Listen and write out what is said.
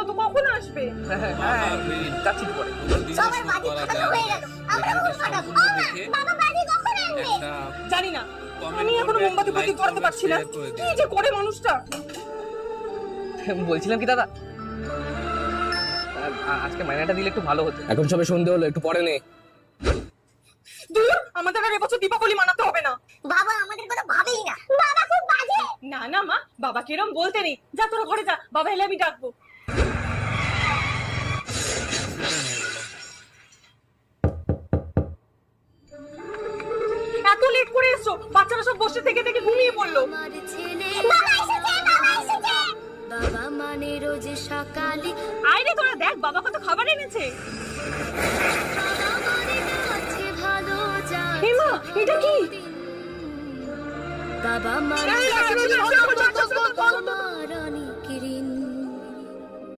তো কখন আসবে? হ্যাঁ যাচ্ছি তো পরে। সবার বাড়ি ফাটানো হয়ে গেল, আমরা উড় ফাটাবো। বাবা বাড়ি কখন আসবে? জানি না, আমি এখনো মোমবাতি প্রদীপ ধরাতে পারছি না। কি যে করে মানুষটা। বলছিলাম কি দাদা, আজকে মাইনাটা দিলে একটু ভালো হতো। এখন সবে সন্ধে হলো, একটু পরে নে। দূর, আমাদের আর এবছর দীপাবলি মানাতে হবে না। বাবা আমাদের কথা ভাবেই না, বাবা খুব বাজে। না না মা, বাবা কিরম বলতে নেই। যা তোরা ঘরে যা, বাবা এলে আমি ডাকবো। এত লেট করে এসছো, বাচ্চারা সব বসে থেকে থেকে ঘুমিয়ে পড়লো। বাবা এসেছে, বাবা এসেছে। বাবা মানে রোজ সকালে আইরে তোরা দেখ, বাবা কত খাবার এনেছে। আছে ভালো যায় হে মা, এটা কি? বাবা মানে এই, এই, এই, এই, এই, এই, এই, এই, এই, এই, এই, এই, রানী